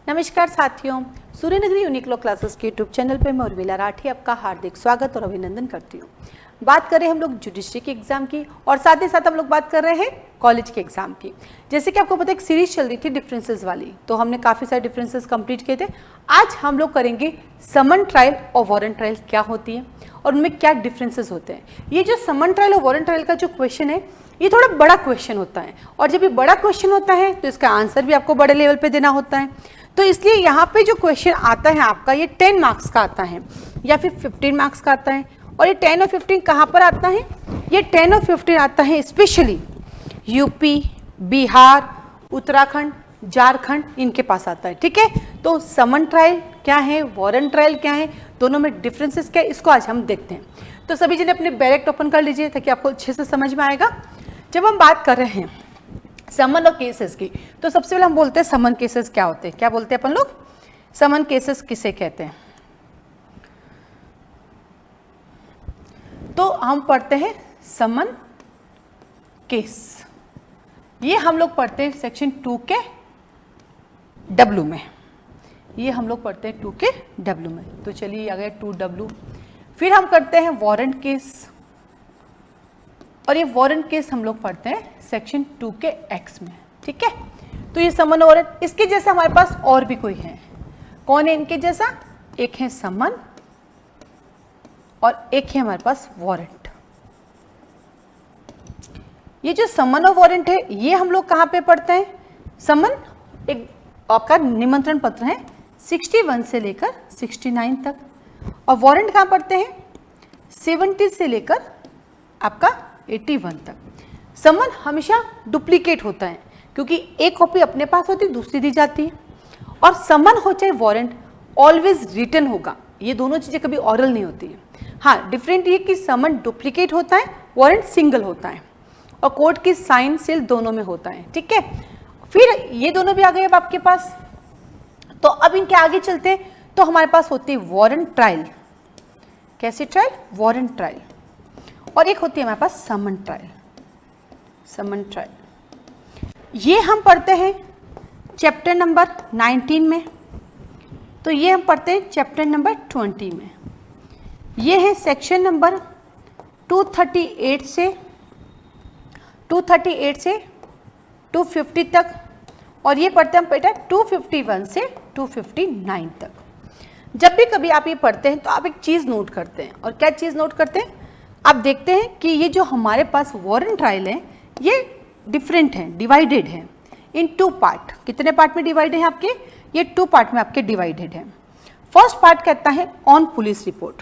नमस्कार साथियों, Suryanagari unique law classes के यूट्यूब चैनल पे मैं उर्मिला राठी आपका हार्दिक स्वागत और अभिनंदन करती हूँ। बात कर रहे हैं हम लोग जुडिशरी के एग्जाम की और साथ ही साथ हम लोग बात कर रहे हैं कॉलेज के एग्जाम की। जैसे कि आपको पता है एक सीरीज चल रही थी डिफरेंसेस वाली, तो हमने काफ़ी सारे डिफरेंसेस कंप्लीट किए थे। आज हम लोग करेंगे समन ट्रायल और वारंट ट्रायल क्या होती है और उनमें क्या डिफरेंसेस होते हैं। ये जो समन ट्रायल और वारंट ट्रायल का जो क्वेश्चन है ये थोड़ा बड़ा क्वेश्चन होता है और जब ये बड़ा क्वेश्चन होता है तो इसका आंसर भी आपको बड़े लेवल पे देना होता है। तो इसलिए यहाँ पे जो क्वेश्चन आता है आपका ये 10 मार्क्स का आता है या फिर 15 मार्क्स का आता है। और ये 10 और 15 कहाँ पर आता है? ये 10 और 15 आता है स्पेशली यूपी, बिहार, उत्तराखंड, झारखंड, इनके पास आता है। ठीक है, तो समन ट्रायल क्या है, वारंट ट्रायल क्या है, दोनों में डिफरेंसेस क्या है, इसको आज हम देखते हैं। तो सभी जने अपने बैरेक्ट ओपन कर लीजिए ताकि आपको अच्छे से समझ में आएगा। जब हम बात कर रहे हैं समन और केसेस की, तो सबसे पहले हम बोलते हैं समन केसेस क्या होते हैं। क्या बोलते हैं अपन लोग? समन केसेस किसे कहते हैं? तो हम पढ़ते हैं समन केस, ये हम लोग पढ़ते हैं सेक्शन 2 के डब्ल्यू में। ये हम लोग पढ़ते हैं 2 के डब्ल्यू में। तो चलिए आ गया 2W। फिर हम करते हैं वारंट केस और ये वारंट केस हम लोग पढ़ते हैं सेक्शन 2 के X में। ठीक है, तो ये समन और वारंट, इसके जैसा हमारे पास और भी कोई है। कौन है इनके जैसा? एक है समन और एक है हमारे पास वारंट। ये जो समन और वारंट है ये हम लोग कहाँ पे पढ़ते हैं? समन एक आपका निमंत्रण पत्र है 61 से लेकर 69 तक, और वारंट कहाँ पढ़ते हैं? 70 से लेकर आपका 81 तक। समन हमेशा डुप्लीकेट होता है क्योंकि एक कॉपी अपने पास होती है, दूसरी दी जाती है। और समन हो चाहे वारंट ऑलवेज रिटन होगा, ये दोनों चीजें कभी ऑरल नहीं होती है। हाँ, डिफरेंट ये कि समन डुप्लीकेट होता है, वारंट सिंगल होता है और कोर्ट की साइन सील दोनों में होता है। ठीक है, फिर ये दोनों भी आ गए अब आपके पास। तो अब इनके आगे चलते हैं तो हमारे पास होती है वारंट ट्रायल। कैसी ट्रायल? Warrant trial. और एक होती है हमारे पास समन ट्रायल। समन ट्रायल ये हम पढ़ते हैं चैप्टर नंबर 19 में, तो ये हम पढ़ते हैं चैप्टर नंबर 20 में। ये है सेक्शन नंबर 238 से 250 तक, और ये पढ़ते हैं हम बेटा 251 से 259 तक। जब भी कभी आप ये पढ़ते हैं तो आप एक चीज़ नोट करते हैं, और क्या चीज़ नोट करते हैं? आप देखते हैं कि ये जो हमारे पास वारंट ट्रायल है ये डिफरेंट है, डिवाइडेड है इन 2 पार्ट। कितने पार्ट में डिवाइड है आपके? ये 2 पार्ट में आपके डिवाइडेड है। फर्स्ट पार्ट कहता है on police report,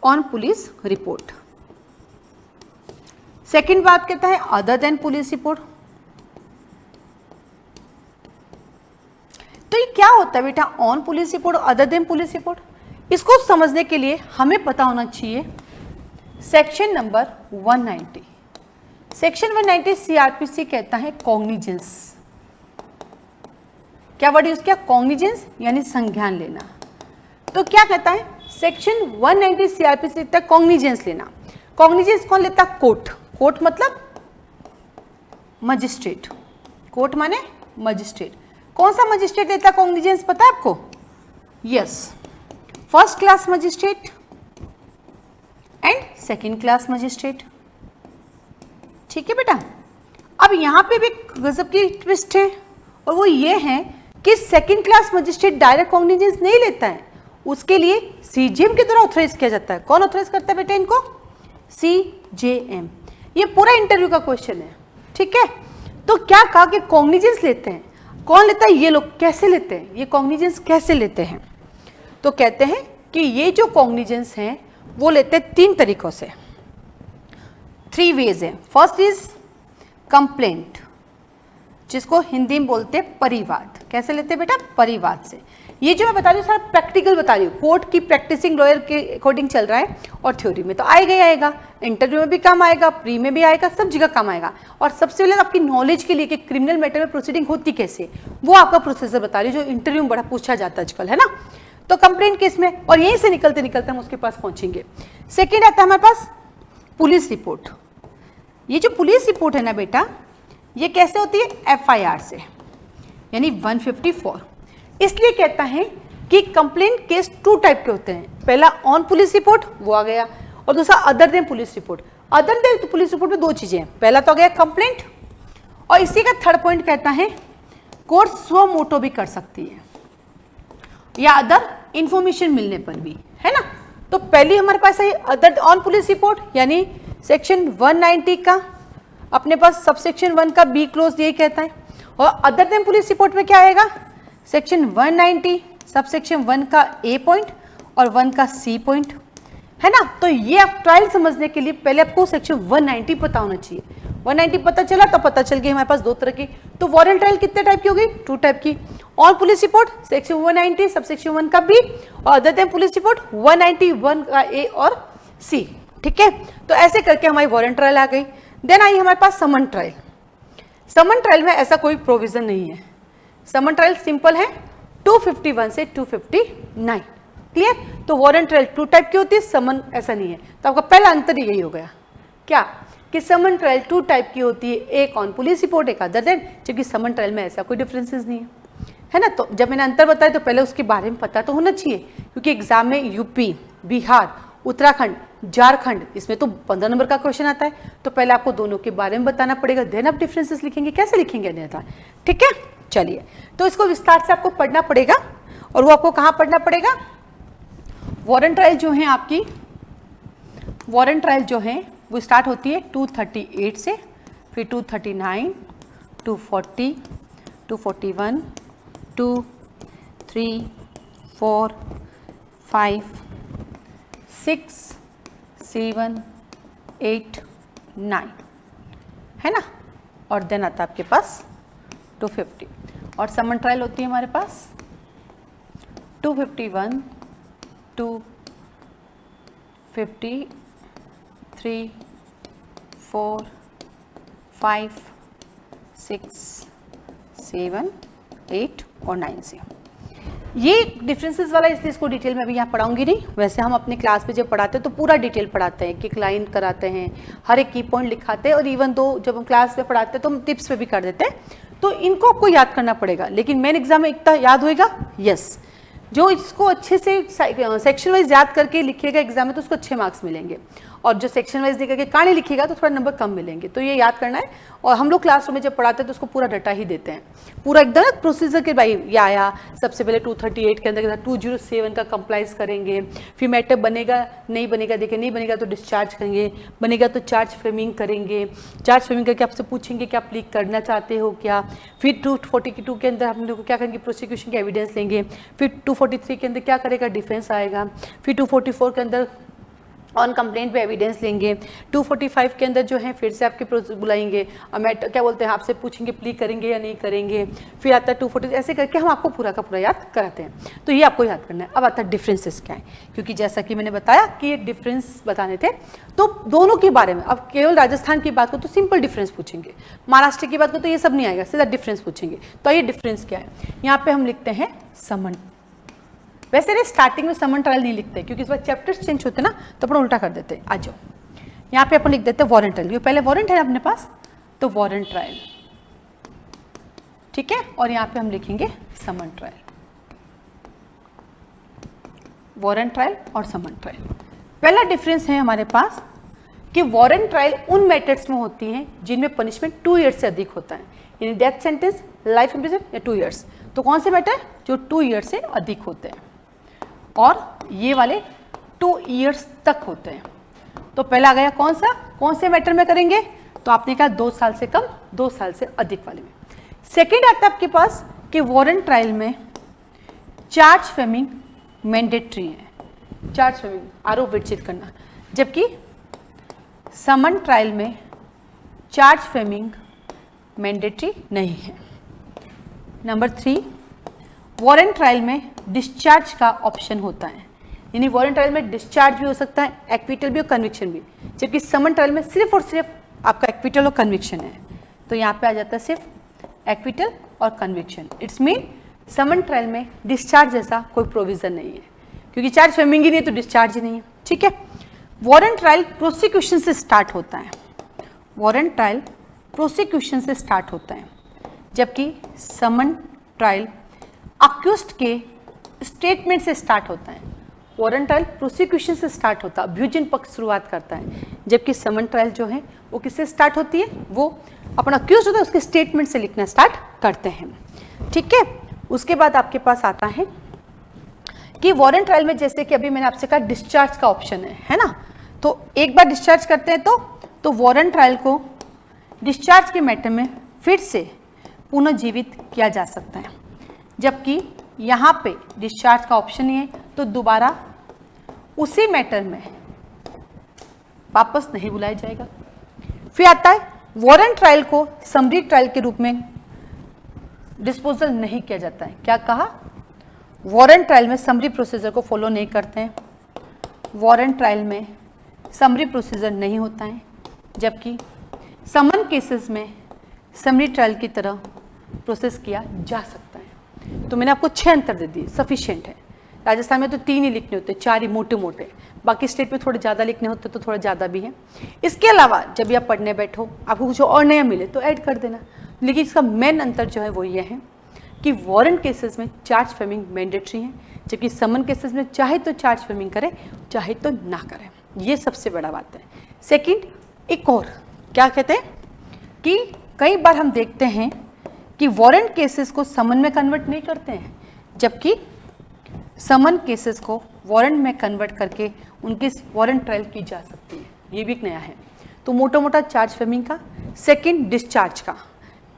on police report. Second बात कहता है अदर देन पुलिस रिपोर्ट। तो ये क्या होता है बेटा on police report, other than police report? इसको समझने के लिए हमें पता होना चाहिए सेक्शन नंबर 190। सेक्शन 190 सीआरपीसी कहता है कॉग्निजेंस। क्या वर्ड यूज किया? कॉग्निजेंस, यानी संज्ञान लेना। तो क्या कहता है सेक्शन 190 सीआरपीसी कहता है कॉग्निजेंस लेना। कॉग्निजेंस कौन लेता? कोर्ट। कोर्ट मतलब मजिस्ट्रेट। कोर्ट माने मजिस्ट्रेट। कौन सा मजिस्ट्रेट लेता है कॉग्निजेंस, पता है आपको? Yes, first class magistrate and second class magistrate. ठीक है बेटा। अब यहाँ पे भी गजब की ट्विस्ट है, और वो ये है कि second class magistrate direct cognizance नहीं लेता है, उसके लिए सीजेएम के द्वारा ऑथराइज किया जाता है। कौन ऑथराइज करता है बेटा इनको? सीजेएम। ये पूरा इंटरव्यू का क्वेश्चन है। ठीक है, तो क्या कहा कि कॉग्निजेंस लेते हैं। कौन लेता है? ये लोग। कैसे लेते हैं ये कॉग्निजेंस? कैसे लेते हैं? तो कहते हैं कि ये जो कॉग्निजेंस हैं वो लेते हैं 3 तरीकों से, 3 वेज है। फर्स्ट इज कंप्लेंट, जिसको हिंदी में बोलते हैं परिवाद। कैसे लेते हैं बेटा? परिवाद से। ये जो मैं बता रही हूँ सारा प्रैक्टिकल बता रही हूँ, कोर्ट की प्रैक्टिसिंग लॉयर के अकॉर्डिंग चल रहा है, और थ्योरी में तो आएगा ही आएगा, इंटरव्यू में भी काम आएगा, प्री में भी आएगा, सब जगह काम आएगा। और सबसे पहले आपकी नॉलेज के लिए कि क्रिमिनल मैटर में प्रोसीडिंग होती कैसे, वो आपका प्रोसेसर बता रही हूँ, जो इंटरव्यू में बड़ा पूछा जाता है आजकल, है ना। तो कंप्लेंट केस में, और यहीं से निकलते निकलते हम उसके पास पहुंचेंगे। सेकेंड आता है हमारे पास पुलिस रिपोर्ट। ये जो पुलिस रिपोर्ट है ना बेटा, ये कैसे होती है? एफआईआर से, यानी 154। इसलिए कहता है कि कंप्लेंट केस 2 टाइप के होते हैं, पहला ऑन पुलिस रिपोर्ट वो आ गया, और दूसरा other than police report. Other than police report में 2 चीजें हैं, पहला तो आ गया कंप्लेंट, और इसी का थर्ड पॉइंट कहता है कोर्ट स्व मोटो भी कर सकती है या अदर इंफॉर्मेशन मिलने पर भी, है ना। तो पहली हमारे पास है अदर ऑन पुलिस रिपोर्ट, यानी सेक्शन 190 का अपने पास सबसेक्शन 1 का बी क्लोज यही कहता है, और अदर देन पुलिस रिपोर्ट में क्या आएगा, सेक्शन 190 सबसेक्शन 1 का ए पॉइंट और 1 का सी पॉइंट, है ना। तो ये आप ट्रायल समझने के लिए पहले आपको सेक्शन 190 पता होना चाहिए। 190 पता चला तो पता चल गई हमारे पास 2 तरह की। तो वारंट ट्रायल कितने टाइप की होगी, 2 टाइप की। On police report section 190 subsection 1 का बी, और अदर देन पुलिस रिपोर्ट 191 का ए और सी, ठीक है। तो ऐसे करके हमारी वारंट ट्रायल आ गई। देन आई हमारे पास समन ट्रायल। समन ट्रायल में ऐसा कोई प्रोविजन नहीं है, समन ट्रायल सिंपल है 251 से 259, क्लियर। तो वारंट ट्रायल 2 टाइप की होती है, समन ऐसा नहीं है। तो आपका पहला अंतर यही हो गया क्या, कि समन ट्रायल 2 टाइप की होती है, एक ऑन पुलिस रिपोर्ट एक अदर देन, जबकि समन ट्रायल में ऐसा कोई डिफरेंसेस नहीं है ना। तो जब मैंने अंतर बताया तो पहले उसके बारे में पता तो होना चाहिए, क्योंकि एग्जाम में यूपी, बिहार, उत्तराखंड, झारखंड इसमें तो 15 नंबर का क्वेश्चन आता है, तो पहले आपको दोनों के बारे में बताना पड़ेगा, देन आप डिफरेंसेस लिखेंगे। कैसे लिखेंगे अन्यथा, ठीक है। चलिए, तो इसको विस्तार से आपको पढ़ना पड़ेगा, और वो आपको कहाँ पढ़ना पड़ेगा, वारंट ट्रायल जो है आपकी, वारंट ट्रायल जो है वो स्टार्ट होती है 238 से, फिर 239, 240, 241, 2, 3, 4, 5, 6, 7, 8, 9, है ना। और देन आता है आपके पास 250, और समन ट्रायल होती है हमारे पास 251, 250, 3, 4, 5, 6, 7, 8 और 9 से। ये डिफरेंसेस वाला इसलिए इसको डिटेल में अभी यहाँ पढ़ाऊंगी नहीं, वैसे हम अपने क्लास में जब पढ़ाते हैं तो पूरा डिटेल पढ़ाते हैं, एक लाइन कराते हैं, हर एक की पॉइंट लिखाते हैं, और इवन दो जब हम क्लास में पढ़ाते हैं तो हम टिप्स पे भी कर देते हैं। तो इनको आपको याद करना पड़ेगा, लेकिन मेन एग्जाम में इतना याद होएगा, यस। जो इसको अच्छे से सेक्शन वाइज याद करके लिखिएगा एग्जाम में तो उसको अच्छे मार्क्स मिलेंगे, और जो सेक्शन वाइज देख करके कहानी लिखिएगा तो थोड़ा नंबर कम मिलेंगे। तो ये याद करना है, और हम लोग क्लासरूम में जब पढ़ाते हैं तो उसको पूरा डाटा ही देते हैं, पूरा एकदम प्रोसीजर के भाई ये आया, सबसे पहले 238 के अंदर 207 का कंप्लाइज करेंगे, फिर मैटर बनेगा नहीं बनेगा, देखिए नहीं बनेगा तो डिस्चार्ज करेंगे, बनेगा तो चार्ज फ्रेमिंग करेंगे, चार्ज फ्रेमिंग करके आपसे पूछेंगे कि आप प्लीड करना चाहते हो क्या, फिर 242 के अंदर हम लोग क्या करेंगे, प्रोसिक्यूशन के एविडेंस लेंगे, फिर 243 के अंदर क्या करेगा, डिफेंस आएगा, फिर 244 के अंदर ऑन कंप्लेंट पे एविडेंस लेंगे, 245 के अंदर जो है फिर से आपके बुलाएंगे, मैटर क्या बोलते हैं आपसे पूछेंगे प्ली करेंगे या नहीं करेंगे, फिर आता है 240, ऐसे करके हम आपको पूरा का पूरा याद कराते हैं। तो ये आपको याद करना है। अब आता है डिफरेंसेस क्या है, क्योंकि जैसा कि मैंने बताया कि ये डिफरेंस बताने थे, तो दोनों के बारे में। अब केवल राजस्थान की बात को तो सिंपल डिफरेंस पूछेंगे, महाराष्ट्र की बात को तो ये सब नहीं आएगा, सीधा डिफरेंस पूछेंगे। तो ये डिफरेंस क्या है, यहाँ पे हम लिखते हैं समन। वैसे नहीं स्टार्टिंग में समन ट्रायल नहीं लिखते, क्योंकि इस बार चैप्टर्स चेंज होते ना तो अपन उल्टा कर देते हैं। आ जाओ, यहाँ पे अपन लिख देते हैं वारंट ट्रायल, क्योंकि पहले वारंट है अपने पास, तो वारंट ट्रायल, ठीक है। और यहाँ पे हम लिखेंगे समन ट्रायल, वारंट ट्रायल और समन ट्रायल। पहला डिफरेंस है हमारे पास कि वारंट ट्रायल उन मैटर्स में होती हैं जिनमें पनिशमेंट 2 ईयर्स से अधिक होता है, यानी डेथ सेंटेंस, लाइफ इम्प्रिजन या 2 ईयर्स। तो कौन से मैटर जो 2 ईयर्स से अधिक होते हैं, और ये वाले 2 ईयर्स तक होते हैं। तो पहला आ गया कौन से मैटर में करेंगे, तो आपने कहा 2 साल से कम, 2 साल से अधिक वाले में। सेकेंड आता है आपके पास कि वारंट ट्रायल में चार्ज फ्रेमिंग मैंडेटरी है, चार्ज फ्रेमिंग आरोप विरचित करना, जबकि समन ट्रायल में चार्ज फ्रेमिंग मैंडेटरी नहीं है। नंबर 3, वारंट ट्रायल में डिस्चार्ज का ऑप्शन होता है, यानी वारंट ट्रायल में डिस्चार्ज भी हो सकता है, एक्विटल भी और कन्विक्शन भी, जबकि समन ट्रायल में सिर्फ और सिर्फ आपका एक्विटल और कन्विक्शन है। तो यहाँ पे आ जाता है सिर्फ एक्विटल और conviction. It's mean summon trial में डिस्चार्ज जैसा कोई प्रोविजन नहीं है, क्योंकि चार्ज फ्रेमिंग ही नहीं है तो डिस्चार्ज ही नहीं है, ठीक है। वारंट ट्रायल प्रोसिक्यूशन से स्टार्ट होता है, वारंट ट्रायल प्रोसिक्यूशन से स्टार्ट होता है, जबकि समन ट्रायल अक्यूज्ड के स्टेटमेंट से स्टार्ट होता है, वारंट ट्रायल प्रोसिक्यूशन से स्टार्ट होता है, अभ्युजन पक्ष शुरुआत करता है, जबकि समन ट्रायल जो है वो किससे स्टार्ट होती है, वो अपना अक्यूज्ड होता है उसके स्टेटमेंट से लिखना स्टार्ट करते हैं। ठीक है, उसके बाद आपके पास आता है कि वारंट ट्रायल में जैसे कि अभी मैंने आपसे कहा डिस्चार्ज का ऑप्शन है ना, तो एक बार डिस्चार्ज करते हैं तो वारंट ट्रायल को डिस्चार्ज के मैटर में फिर से पुनर्जीवित किया जा सकता है, जबकि यहाँ पे डिस्चार्ज का ऑप्शन ही है तो दोबारा उसी मैटर में वापस नहीं बुलाया जाएगा। फिर आता है वारंट ट्रायल को समरी ट्रायल के रूप में डिस्पोजल नहीं किया जाता है। क्या कहा, वारंट ट्रायल में समरी प्रोसीजर को फॉलो नहीं करते हैं, वारंट ट्रायल में समरी प्रोसीजर नहीं होता है, जबकि समन केसेस में समरी ट्रायल की तरह प्रोसेस किया जा सकता है। तो मैंने आपको 6 अंतर दे दिए, सफिशिएंट है। राजस्थान में तो 3 ही लिखने होते, 4 ही मोटे मोटे, बाकी स्टेट में थोड़े ज़्यादा लिखने होते तो थोड़ा ज़्यादा भी है। इसके अलावा जब भी आप पढ़ने बैठो आपको कुछ और नया मिले तो ऐड कर देना, लेकिन इसका मेन अंतर जो है वो ये है कि वारंट केसेस में चार्ज फ्रेमिंग मैंडेटरी है, जबकि समन केसेस में चाहे तो चार्ज फ्रेमिंग करें चाहे तो ना करें। ये सबसे बड़ा बात है। सेकंड, एक और क्या कहते हैं कि कई बार हम देखते हैं कि वारंट केसेस को समन में कन्वर्ट नहीं करते हैं, जबकि समन केसेस को वारंट में कन्वर्ट करके उनकी वारंट ट्रायल की जा सकती है। ये भी एक नया है। तो मोटा मोटा चार्ज फ्रेमिंग का, सेकंड डिस्चार्ज का,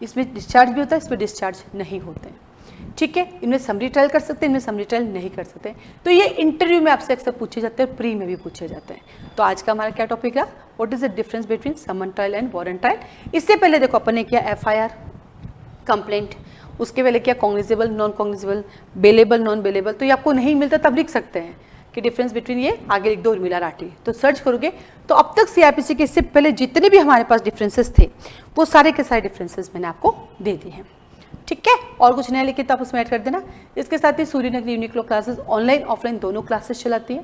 इसमें डिस्चार्ज भी होता है, इसमें डिस्चार्ज नहीं होते हैं। ठीक है, इनमें समरी ट्रायल कर सकते हैं, इनमें समरी ट्रायल नहीं कर सकते। तो ये इंटरव्यू में आपसे अक्सर पूछे जाते हैं, प्री में भी पूछे जाते हैं। तो आज का हमारा क्या टॉपिक है, what is the difference between summon trial and warrant trial. इससे पहले देखो अपन ने किया FIR, कंप्लेंट, उसके पहले किया cognizable, non cognizable, bailable, non bailable. तो ये आपको नहीं मिलता तब लिख सकते हैं कि डिफरेंस बिटवीन ये, आगे लिख दो उर्मिला राठी। तो सर्च करोगे तो अब तक CRPC के इससे पहले जितने भी हमारे पास डिफरेंसेस थे वो सारे के सारे डिफरेंसेस मैंने आपको दे दिए हैं। ठीक है, और कुछ नया लिखे तो आप उसमें ऐड कर देना। इसके साथ ही सूर्यनगरी यूनिक्लो क्लासेस ऑनलाइन ऑफलाइन दोनों क्लासेस चलाती है।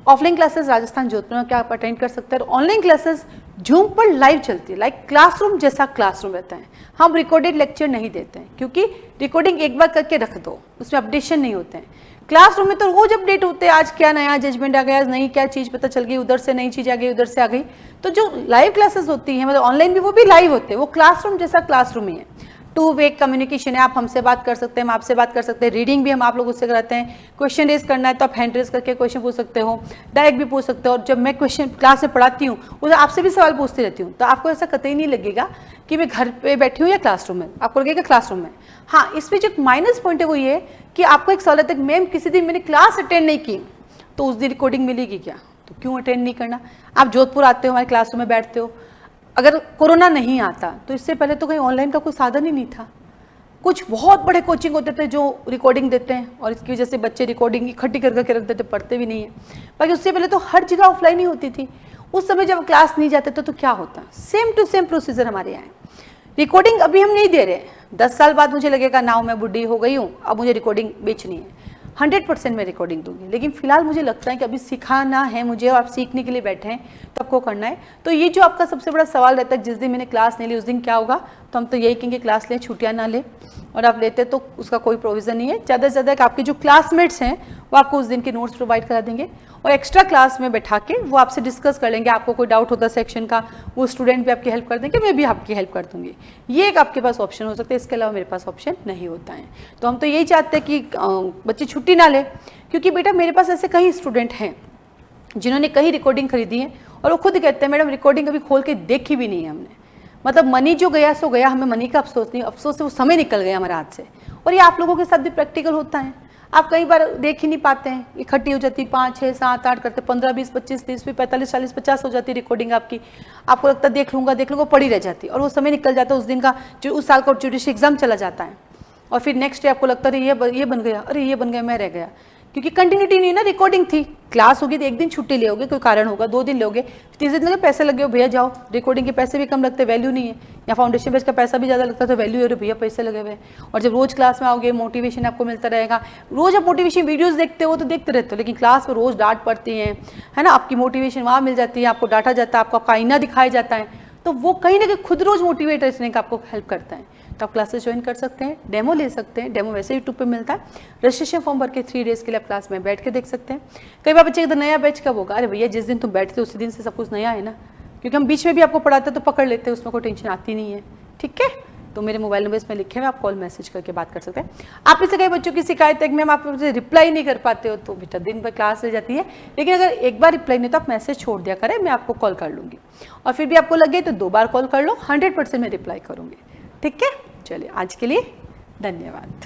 ऑफलाइन क्लासेस राजस्थान जोधपुर में क्या आप अटेंड कर सकते हैं, ऑनलाइन क्लासेस जूम पर लाइव चलती है, लाइक क्लासरूम जैसा क्लासरूम रहता है। हम रिकॉर्डेड लेक्चर नहीं देते हैं क्योंकि रिकॉर्डिंग एक बार करके रख दो, उसमें अपडेशन नहीं होते हैं। क्लासरूम में तो रोज अपडेट होते हैं, आज क्या नया जजमेंट आ गया, नई क्या चीज़ पता चल गई, उधर से नई चीज़ आ गई, उधर से आ गई। तो जो लाइव क्लासेस होती हैं मतलब ऑनलाइन भी, वो भी लाइव होते हैं, वो क्लासरूम जैसा क्लासरूम ही है। 2 वे कम्युनिकेशन है, आप हमसे बात कर सकते हैं, हम आपसे बात कर सकते हैं, रीडिंग भी हम आप लोगों से कराते हैं। क्वेश्चन रेज करना है तो आप हैंड रेज करके क्वेश्चन पूछ सकते हो, डायरेक्ट भी पूछ सकते हो। और जब मैं क्वेश्चन क्लास में पढ़ाती हूँ उधर आपसे भी सवाल पूछती रहती हूँ, तो आपको ऐसा कतई नहीं लगेगा कि मैं घर पे बैठी हूँ या क्लासरूम में, आपको लगेगा क्लासरूम में। हाँ, इसमें जो माइनस पॉइंट है वो ये कि आपको एक सवाल आता है कि मैम किसी दिन मैंने क्लास अटेंड नहीं की तो उस दिन रिकॉर्डिंग मिलेगी क्या, तो क्यों अटेंड नहीं करना। आप जोधपुर आते हो, हमारे क्लासरूम में बैठते हो। अगर कोरोना नहीं आता तो इससे पहले तो कहीं ऑनलाइन का कोई साधन ही नहीं था। कुछ बहुत बड़े कोचिंग होते थे जो रिकॉर्डिंग देते हैं और इसकी वजह से बच्चे रिकॉर्डिंग इकट्ठी करके रख देते, पढ़ते भी नहीं है। बाकी उससे पहले तो हर जगह ऑफलाइन ही होती थी। उस समय जब क्लास नहीं जाते तो क्या होता, सेम टू सेम प्रोसीजर हमारे यहाँ है। रिकॉर्डिंग अभी हम नहीं दे रहे हैं, 10 साल बाद मुझे लगेगा नाउ मैं बुढ़ी हो गई हूँ, अब मुझे रिकॉर्डिंग बेचनी है, 100% मैं रिकॉर्डिंग दूंगी। लेकिन फिलहाल मुझे लगता है कि अभी सिखाना है मुझे और आप सीखने के लिए बैठे हैं तो आपको करना है। तो ये जो आपका सबसे बड़ा सवाल रहता है जिस दिन मैंने क्लास नहीं ली उस दिन क्या होगा, तो हम तो यही कहेंगे क्लास लें, छुट्टियाँ ना लें। और आप लेते तो उसका कोई प्रोविज़न नहीं है। ज़्यादा से ज़्यादा आपके जो क्लासमेट्स हैं वो आपको उस दिन के नोट्स प्रोवाइड करा देंगे और एक्स्ट्रा क्लास में बैठा के वो आपसे डिस्कस कर लेंगे। आपको कोई डाउट होता है सेक्शन का, वो स्टूडेंट भी आपकी हेल्प कर देंगे, मैं भी आपकी हेल्प कर दूंगी। ये एक आपके पास ऑप्शन हो सकता है, इसके अलावा मेरे पास ऑप्शन नहीं होता है। तो हम तो यही चाहते हैं कि बच्चे छुट्टी ना ले, क्योंकि बेटा मेरे पास ऐसे कई स्टूडेंट हैं जिन्होंने कई रिकॉर्डिंग खरीदी है और वो खुद कहते हैं मैडम रिकॉर्डिंग कभी खोल के देखी भी नहीं है हमने। मतलब मनी जो गया सो गया, हमें मनी का अफसोस नहीं, अफसोस से वो समय निकल गया हमारे हाथ से। और ये आप लोगों के साथ भी प्रैक्टिकल होता है, आप कई बार देख ही नहीं पाते हैं, इकट्ठी हो जाती 5, 6, 7, 8 करते 15, 20, 25, 30, 45, 40, 50 हो जाती रिकॉर्डिंग आपकी। आपको लगता है देख लूँगा पड़ी रह जाती और वो समय निकल जाता है उस दिन का, जो उस साल का जुडिशरी एग्जाम चला जाता है और फिर नेक्स्ट डे आपको लगता है ये बन गया, अरे ये बन गया, मैं रह गया, क्योंकि कंटिन्यूटी नहीं ना। रिकॉर्डिंग थी, क्लास होगी तो एक दिन छुट्टी ले होगे, कोई कारण होगा, 2 दिन लोगे, 3 दिन लगे, पैसे लगे हो भैया जाओ। रिकॉर्डिंग के पैसे भी कम लगते, वैल्यू नहीं है। या फाउंडेशन बेस का पैसा भी ज़्यादा लगता है तो वैल्यू है, भैया पैसे लगे हुए। और जब रोज क्लास में आओगे मोटिवेशन आपको मिलता रहेगा। रोज आप मोटिवेशन वीडियोज़ देखते हो तो देखते रहते हो, लेकिन क्लास में रोज़ डांट पड़ती है ना, आपकी मोटिवेशन वहाँ मिल जाती है, आपको डांटा जाता है, आपको आपका आईना दिखाया जाता है। तो वो कहीं ना कहीं खुद रोज मोटिवेट रहने का आपको हेल्प करता है। तो आप क्लासेस ज्वाइन कर सकते हैं, डेमो ले सकते हैं, डेमो वैसे यूट्यूब पे मिलता है। रजिस्ट्रेशन फॉर्म भर के 3 डेज़ के लिए आप क्लास में बैठ के देख सकते हैं। कई बार बच्चे कहते नया बैच कब होगा, अरे भैया जिस दिन तुम बैठते हो उसी दिन से सब कुछ नया है ना, क्योंकि हम बीच में भी आपको पढ़ाते हैं तो पकड़ लेते हैं, उसमें कोई टेंशन आती नहीं है। ठीक है, तो मेरे मोबाइल नंबर इसमें लिखे हुए, आप कॉल मैसेज करके बात कर सकते हैं। आप में से कई बच्चों की शिकायत है कि मैम आप मुझे रिप्लाई नहीं कर पाते हो, तो बेटा दिन भर क्लास ले जाती है, लेकिन अगर एक बार रिप्लाई नहीं तो आप मैसेज छोड़ दिया करें, मैं आपको कॉल कर लूँगी। और फिर भी आपको लगे तो 2 बार कॉल कर लो, 100% मैं रिप्लाई करूँगी। ठीक है, चलिए आज के लिए धन्यवाद।